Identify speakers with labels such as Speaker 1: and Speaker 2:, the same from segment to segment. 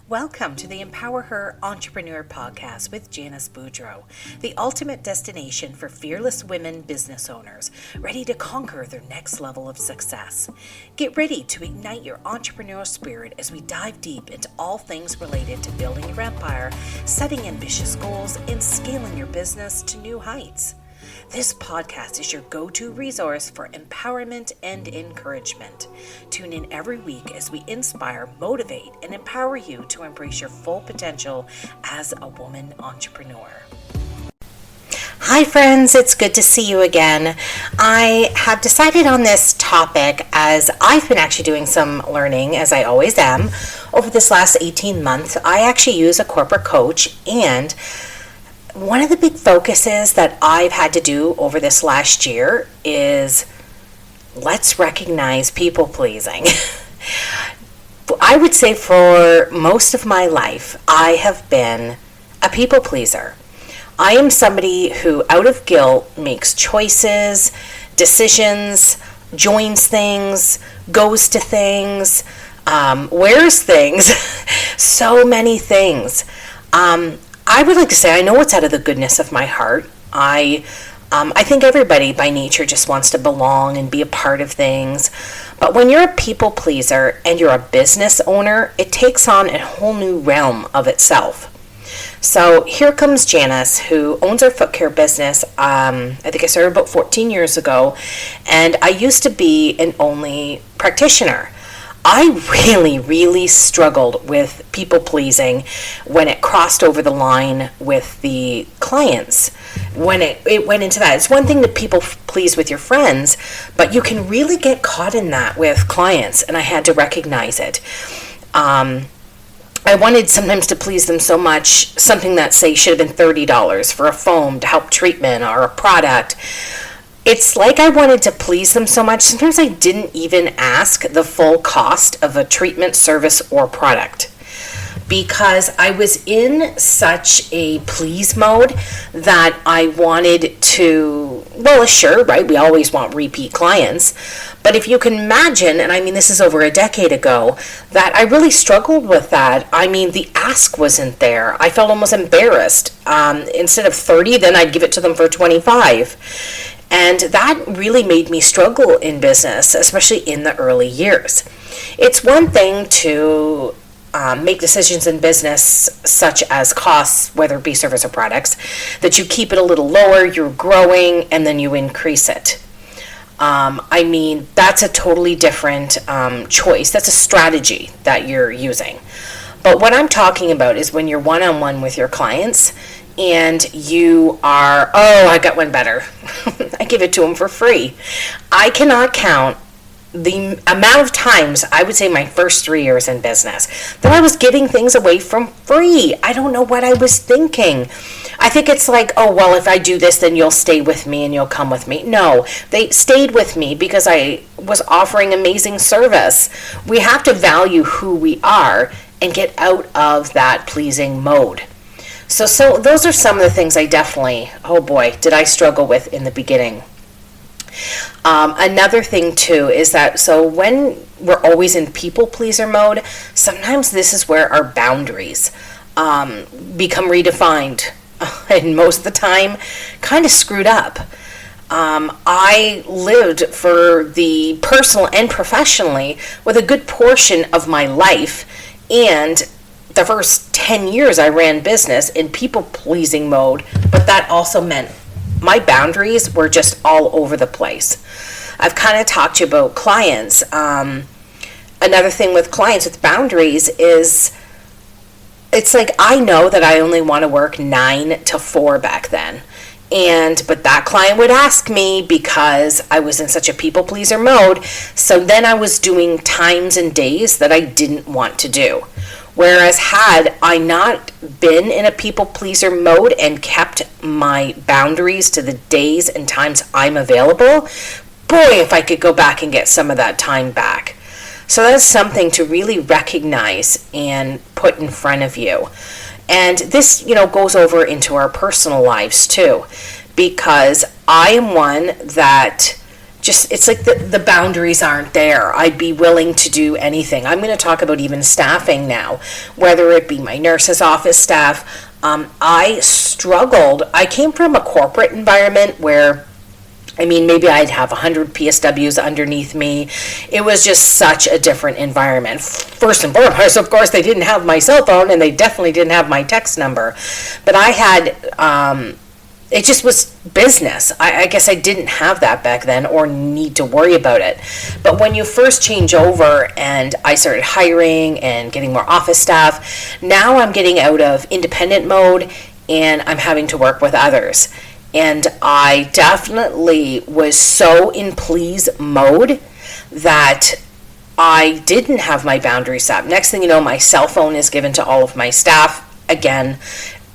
Speaker 1: Welcome to the EmpowerHer Entrepreneur podcast with Janis Boudreau, the ultimate destination for fearless women business owners ready to conquer their next level of success. Get ready to ignite your entrepreneurial spirit as we dive deep into all things related to building your empire, setting ambitious goals, and scaling your business to new heights. This podcast is your go-to resource for empowerment and encouragement. Tune in every week as we inspire, motivate, and empower you to embrace your full potential as a woman entrepreneur. Hi friends, it's good to see you again. I have decided on this topic as I've been actually doing some learning, as I always am, over this last 18 months. I actually use a corporate coach, and one of the big focuses that I've had to do over this last year is let's recognize people pleasing. I would say for most of my life, I have been a people pleaser. I am somebody who, out of guilt, makes choices, decisions, joins things, goes to things, wears things, so many things. I would like to say I know it's out of the goodness of my heart. I think everybody by nature just wants to belong and be a part of things. But when you're a people pleaser and you're a business owner, it takes on a whole new realm of itself. So here comes Janis, who owns her foot care business. I think I started about 14 years ago, and I used to be an only practitioner. I really struggled with people pleasing when it crossed over the line with the clients. When it went into that, it's one thing to people please with your friends, but you can really get caught in that with clients, and I had to recognize it. I wanted sometimes to please them so much, something that, say, should have been $30 for a foam to help treatment or a product. It's like I wanted to please them so much, sometimes I didn't even ask the full cost of a treatment, service, or product, because I was in such a please mode that I wanted to, well, sure, right, we always want repeat clients, but if you can imagine, and I mean this is over a decade ago, that I really struggled with that. I mean, the ask wasn't there. I felt almost embarrassed. Instead of 30, then I'd give it to them for 25. And that really made me struggle in business, especially in the early years. It's one thing to make decisions in business, such as costs, whether it be service or products, that you keep it a little lower, you're growing, and then you increase it. I mean, that's a totally different choice. That's a strategy that you're using. But what I'm talking about is when you're one-on-one with your clients, and you are, I got one better. I give it to them for free. I cannot count the amount of times, I would say my first 3 years in business, that I was giving things away from free. I don't know what I was thinking. I think it's like, if I do this, then you'll stay with me and you'll come with me. No, they stayed with me because I was offering amazing service. We have to value who we are and get out of that pleasing mode. So those are some of the things I definitely, did I struggle with in the beginning. Another thing too is that, so when we're always in people pleaser mode, sometimes this is where our boundaries become redefined, and most of the time kind of screwed up. I lived for the personal and professionally with a good portion of my life, and the first 10 years I ran business in people-pleasing mode, but that also meant my boundaries were just all over the place. I've kind of talked to you about clients. Another thing with clients with boundaries is it's like I know that I only want to work 9 to 4 back then. But that client would ask me because I was in such a people pleaser mode. So then I was doing times and days that I didn't want to do. Whereas had I not been in a people pleaser mode and kept my boundaries to the days and times I'm available, boy, if I could go back and get some of that time back. So that's something to really recognize and put in front of you. And this, goes over into our personal lives too, because I am one that it's like the boundaries aren't there. I'd be willing to do anything. I'm going to talk about even staffing now, whether it be my nurse's office staff. I struggled. I came from a corporate environment where, maybe I'd have 100 PSWs underneath me. It was just such a different environment. First and foremost, of course, they didn't have my cell phone, and they definitely didn't have my text number. But I had, it just was business. I guess I didn't have that back then or need to worry about it. But when you first change over and I started hiring and getting more office staff, now I'm getting out of independent mode and I'm having to work with others. And I definitely was so in please mode that I didn't have my boundaries up. Next thing you know, my cell phone is given to all of my staff. Again,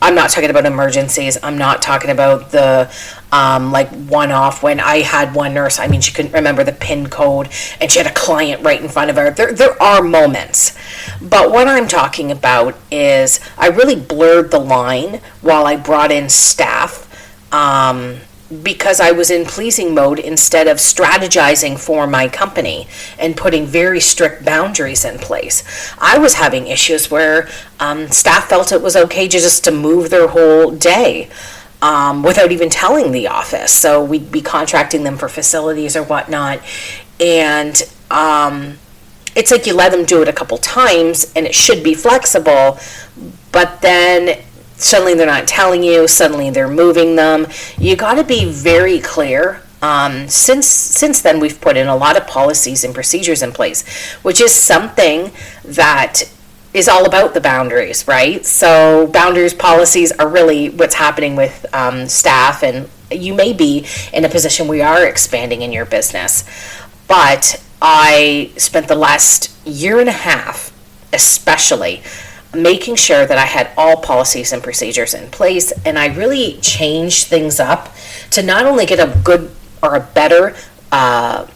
Speaker 1: I'm not talking about emergencies. I'm not talking about the one-off. When I had one nurse, she couldn't remember the PIN code and she had a client right in front of her. There are moments. But what I'm talking about is I really blurred the line while I brought in staff, because I was in pleasing mode instead of strategizing for my company and putting very strict boundaries in place. I was having issues where staff felt it was okay just to move their whole day without even telling the office. So we'd be contracting them for facilities or whatnot. And it's like you let them do it a couple times and it should be flexible, but then suddenly they're not telling you, suddenly they're moving them. You got to be very clear. Since then, we've put in a lot of policies and procedures in place, which is something that is all about the boundaries, right? So boundaries, policies are really what's happening with staff, and you may be in a position where you are expanding in your business. But I spent the last year and a half, especially, making sure that I had all policies and procedures in place, and I really changed things up to not only get a good or a better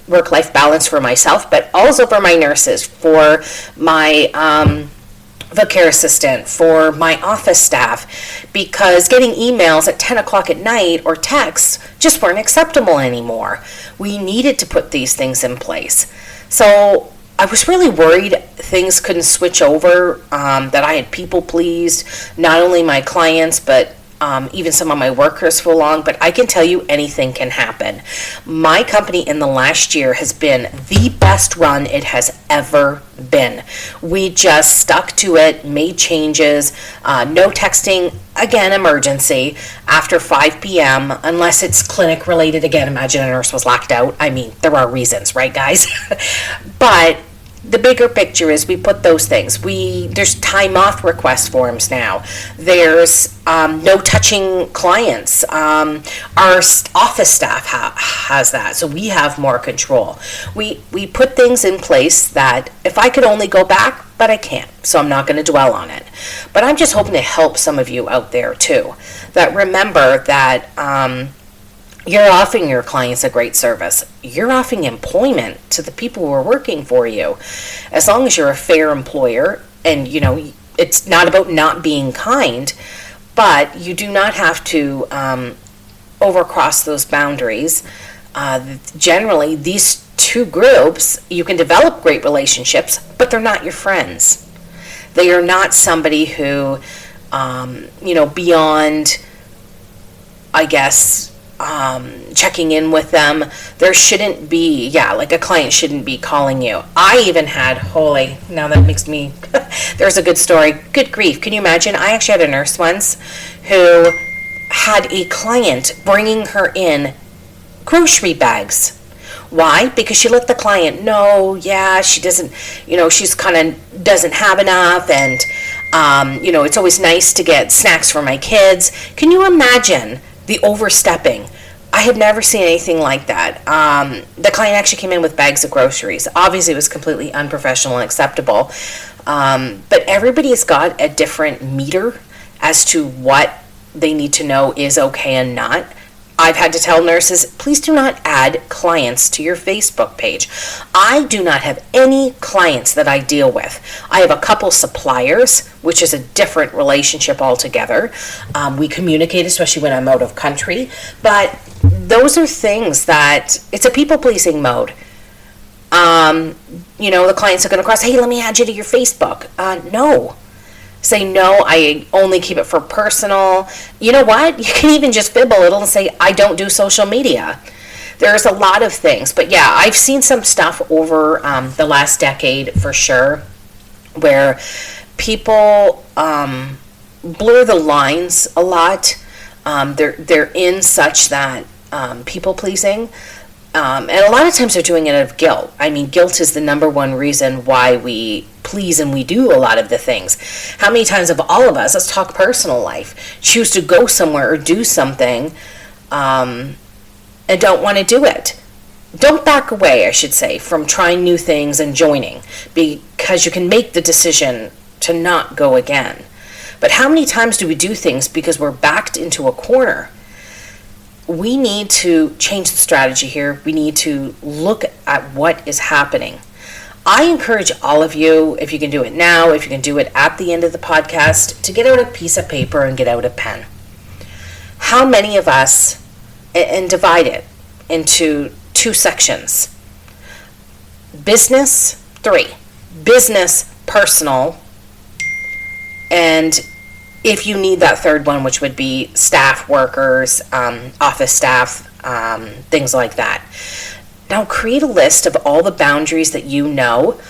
Speaker 1: work-life balance for myself, but also for my nurses, for my care assistant, for my office staff, because getting emails at 10 o'clock at night or texts just weren't acceptable anymore. We needed to put these things in place. So I was really worried things couldn't switch over, that I had people pleased, not only my clients, but even some of my workers for long. But I can tell you anything can happen. My company in the last year has been the best run it has ever been. We just stuck to it, made changes, no texting, again, emergency, after 5 p.m., unless it's clinic related. Again, imagine a nurse was locked out. There are reasons, right, guys? But the bigger picture is we put those things. There's time off request forms now. There's no touching clients. Our office staff has that, so we have more control. We put things in place that if I could only go back, but I can't, so I'm not going to dwell on it. But I'm just hoping to help some of you out there too, that remember that you're offering your clients a great service. You're offering employment to the people who are working for you. As long as you're a fair employer, and it's not about not being kind, but you do not have to overcross those boundaries. Generally, these two groups, you can develop great relationships, but they're not your friends. They are not somebody who, beyond, I guess, checking in with them, there shouldn't be, like a client shouldn't be calling you. I even had, now that makes me, there's a good story, good grief. Can you imagine? I actually had a nurse once who had a client bringing her in grocery bags. Why? Because she let the client know, she doesn't, she's kind of doesn't have enough, and, it's always nice to get snacks for my kids. Can you imagine the overstepping? I had never seen anything like that. The client actually came in with bags of groceries. Obviously, it was completely unprofessional and acceptable. But everybody's got a different meter as to what they need to know is okay and not. I've had to tell nurses, please do not add clients to your Facebook page. I do not have any clients that I deal with. I have a couple suppliers, which is a different relationship altogether. We communicate, especially when I'm out of country. But those are things that, it's a people-pleasing mode. The clients are going to cross, hey, let me add you to your Facebook. No. Say, no, I only keep it for personal. You know what? You can even just fib a little and say, I don't do social media. There's a lot of things. But yeah, I've seen some stuff over the last decade for sure where people blur the lines a lot. They're in such that people pleasing. And a lot of times they're doing it out of guilt. I mean, guilt is the number one reason why we please and we do a lot of the things. How many times have all of us, let's talk personal life, choose to go somewhere or do something and don't want to do it? Don't back away, I should say, from trying new things and joining, because you can make the decision to not go again. But how many times do we do things because we're backed into a corner? We need to change the strategy here. We need to look at what is happening. I encourage all of you, if you can do it now, if you can do it at the end of the podcast, to get out a piece of paper and get out a pen. How many of us, and divide it into 2 sections. Business, 3. Business, personal, and if you need that third one, which would be staff, workers, office staff, things like that. Now create a list of all the boundaries that you know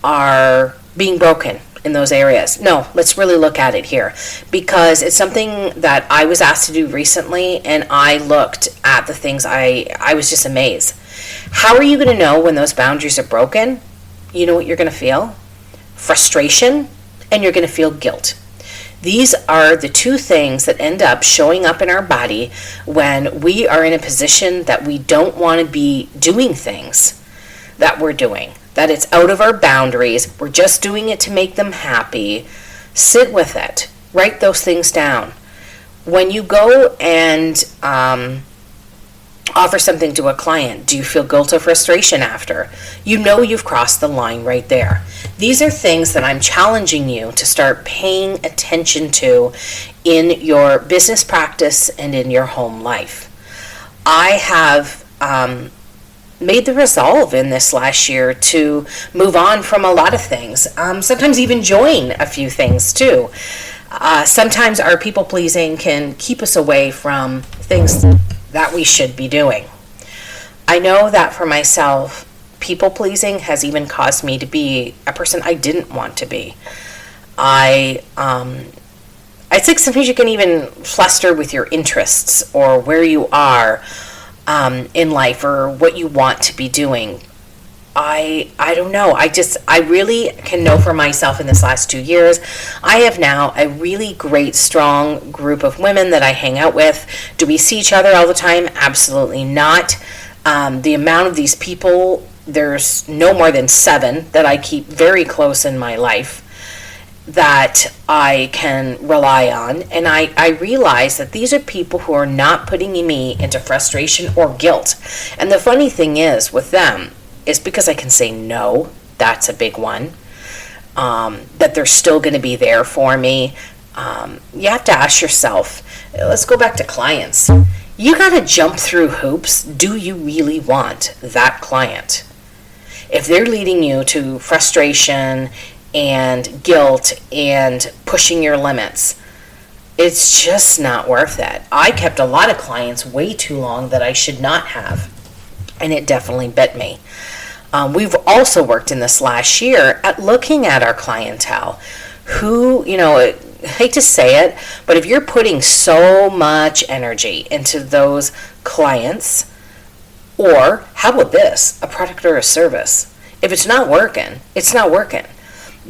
Speaker 1: are being broken in those areas. No, let's really look at it here, because it's something that I was asked to do recently, and I looked at the things I was just amazed. How are you going to know when those boundaries are broken? You know what you're going to feel? Frustration, and you're going to feel guilt. These are the 2 things that end up showing up in our body when we are in a position that we don't want to be doing things that we're doing, that it's out of our boundaries. We're just doing it to make them happy. Sit with it. Write those things down. When you go and offer something to a client, do you feel guilt or frustration after? You know you've crossed the line right there. These are things that I'm challenging you to start paying attention to in your business practice and in your home life. I have made the resolve in this last year to move on from a lot of things, sometimes even join a few things too. Sometimes our people pleasing can keep us away from things that we should be doing. I know that for myself, people pleasing has even caused me to be a person I didn't want to be. I think sometimes you can even fluster with your interests or where you are in life or what you want to be doing. I don't know. I really can know for myself in this last 2 years, I have now a really great, strong group of women that I hang out with. Do we see each other all the time? Absolutely not. The amount of these people, there's no more than 7 that I keep very close in my life that I can rely on. And I realize that these are people who are not putting me into frustration or guilt. And the funny thing is with them, is because I can say no. That's a big one. That they're still going to be there for me. You have to ask yourself, let's go back to clients. You got to jump through hoops. Do you really want that client? If they're leading you to frustration and guilt and pushing your limits, it's just not worth it. I kept a lot of clients way too long that I should not have, and it definitely bit me. We've also worked in this last year at looking at our clientele who, I hate to say it, but if you're putting so much energy into those clients, or how about this, a product or a service, if it's not working, it's not working.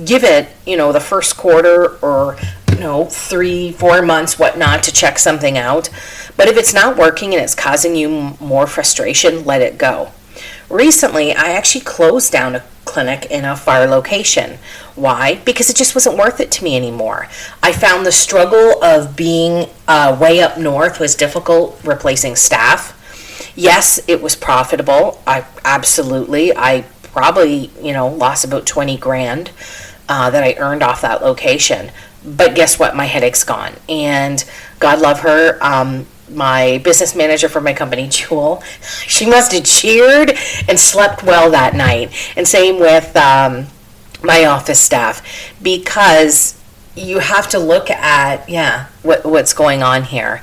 Speaker 1: Give it, the first quarter or, 3-4 months, whatnot, to check something out. But if it's not working and it's causing you more frustration, let it go. Recently, I actually closed down a clinic in a far location. Why? Because it just wasn't worth it to me anymore. I found the struggle of being way up north was difficult, replacing staff. Yes, it was profitable. I probably, lost about 20 grand that I earned off that location. But guess what? My headache's gone. And God love her, my business manager for my company, Jewel, she must have cheered and slept well that night. And same with my office staff, because you have to look at, what's going on here.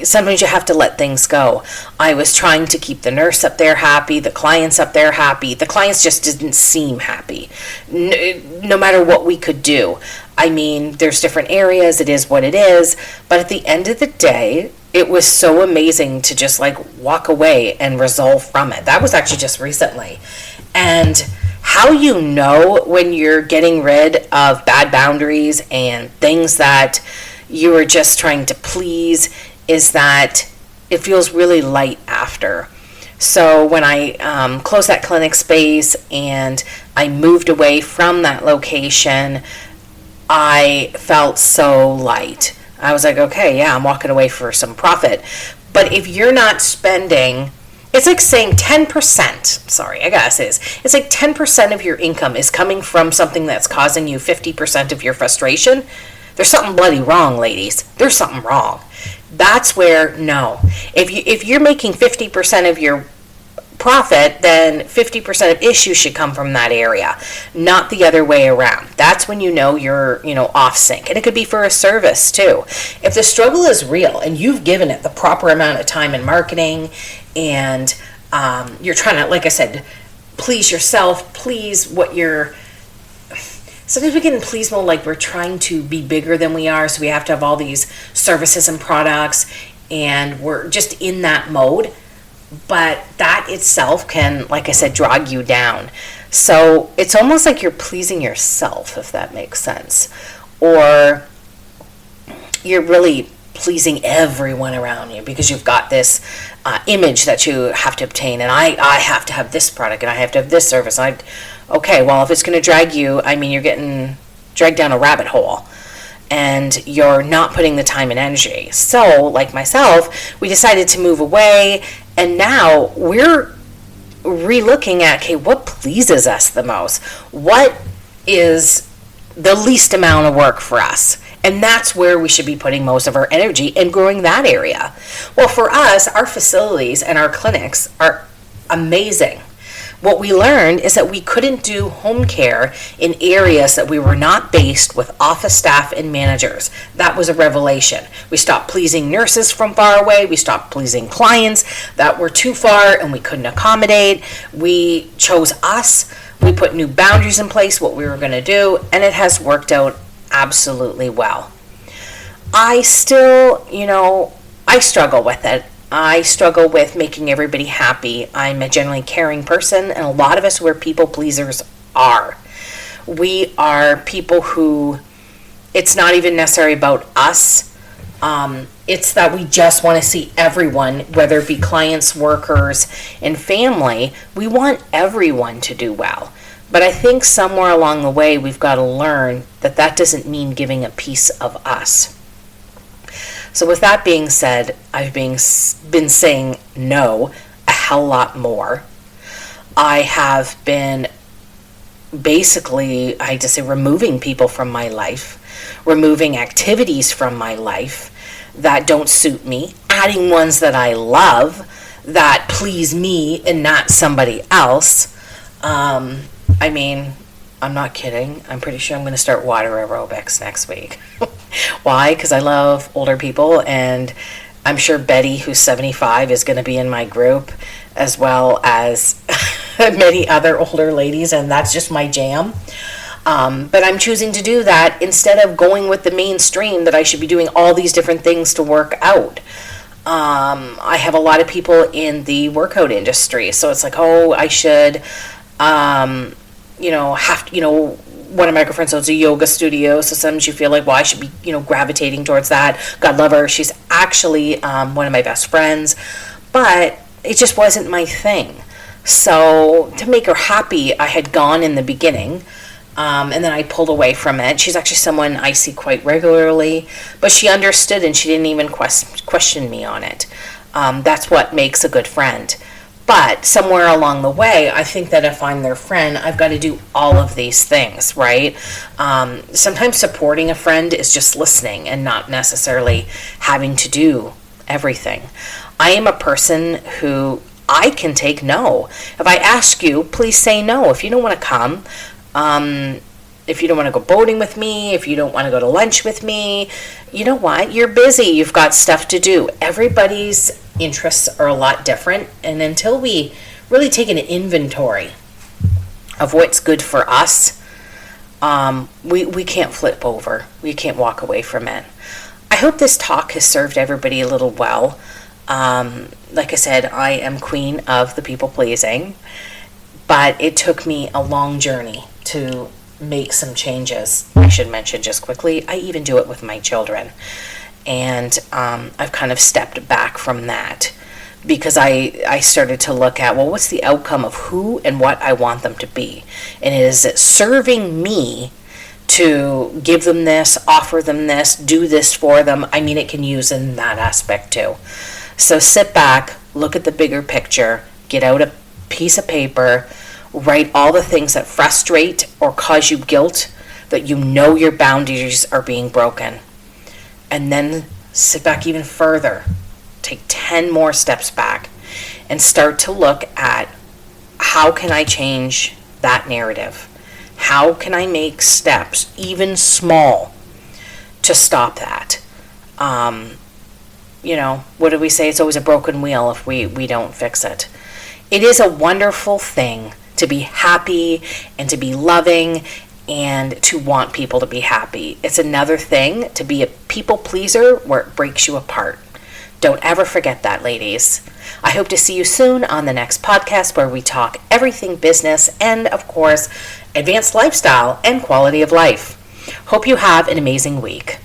Speaker 1: Sometimes you have to let things go. I was trying to keep the nurse up there happy, the clients up there happy. The clients just didn't seem happy, no matter what we could do. I mean, there's different areas, it is what it is, but at the end of the day, it was so amazing to just walk away and resolve from it. That was actually just recently. And how you know when you're getting rid of bad boundaries and things that you are just trying to please is that it feels really light after. So when I closed that clinic space and I moved away from that location, I felt so light. I was like, okay, yeah, I'm walking away for some profit. But if you're not spending, it's like saying 10%, sorry, I gotta say this, it's like 10% of your income is coming from something that's causing you 50% of your frustration. There's something bloody wrong, ladies. There's something wrong. That's where, no. If you're making 50% of your profit, then 50% of issues should come from that area, not the other way around. That's when you know you're, off sync. And it could be for a service too. If the struggle is real and you've given it the proper amount of time in marketing and you're trying to, like I said, please yourself, please what you're... Sometimes we get in please mode like we're trying to be bigger than we are, so we have to have all these services and products, and we're just in that mode. But that itself can, like I said, drag you down. So it's almost like you're pleasing yourself, if that makes sense. Or you're really pleasing everyone around you because you've got this image that you have to obtain, and I have to have this product, and I have to have this service. Okay, well, if it's going to drag you, you're getting dragged down a rabbit hole, and you're not putting the time and energy. So, like myself, we decided to move away, and now we're relooking at, okay, what pleases us the most? What is the least amount of work for us? And that's where we should be putting most of our energy and growing that area. Well, for us, our facilities and our clinics are amazing. What we learned is that we couldn't do home care in areas that we were not based with office staff and managers. That was a revelation. We stopped pleasing nurses from far away. We stopped pleasing clients that were too far and we couldn't accommodate. We chose us. We put new boundaries in place, what we were going to do, and it has worked out absolutely well. I still, I struggle with it. I struggle with making everybody happy. I'm a generally caring person, and a lot of us who are people pleasers are. We are people who, it's not even necessarily about us. It's that we just want to see everyone, whether it be clients, workers, and family. We want everyone to do well. But I think somewhere along the way, we've got to learn that that doesn't mean giving a piece of us. So with that being said, I've been saying no a hell lot more. I have been basically, I hate to say, removing people from my life, removing activities from my life that don't suit me, adding ones that I love, that please me and not somebody else. I'm not kidding. I'm pretty sure I'm going to start water aerobics next week. Why? Because I love older people, and I'm sure Betty, who's 75, is going to be in my group, as well as many other older ladies, and that's just my jam. But I'm choosing to do that instead of going with the mainstream that I should be doing all these different things to work out. I have a lot of people in the workout industry, so it's like, oh, I should... one of my girlfriends owns a yoga studio, so sometimes you feel like, well, I should be, gravitating towards that. God love her. She's actually one of my best friends, but it just wasn't my thing. So to make her happy, I had gone in the beginning, and then I pulled away from it. She's actually someone I see quite regularly, but she understood and she didn't even question me on it. That's what makes a good friend. But somewhere along the way, I think that if I'm their friend, I've got to do all of these things, right? Sometimes supporting a friend is just listening and not necessarily having to do everything. I am a person who I can take no. If I ask you, please say no. If you don't want to come, if you don't want to go boating with me, if you don't want to go to lunch with me, you know what? You're busy. You've got stuff to do. Everybody's interests are a lot different. And until we really take an inventory of what's good for us, we can't flip over. We can't walk away from it. I hope this talk has served everybody a little well. Like I said, I am queen of the people pleasing, but it took me a long journey to make some changes. I should mention just quickly, I even do it with my children. And I've kind of stepped back from that because I started to look at, well, what's the outcome of who and what I want them to be? And is it serving me to give them this, offer them this, do this for them? I mean, it can use in that aspect too. So sit back, look at the bigger picture, get out a piece of paper, write all the things that frustrate or cause you guilt, that you know your boundaries are being broken. And then sit back even further, take 10 more steps back, and start to look at how can I change that narrative? How can I make steps, even small, to stop that? What do we say? It's always a broken wheel if we don't fix it. It is a wonderful thing to be happy and to be loving and to want people to be happy. It's another thing to be a people pleaser where it breaks you apart. Don't ever forget that, ladies. I hope to see you soon on the next podcast where we talk everything business and, of course, advanced lifestyle and quality of life. Hope you have an amazing week.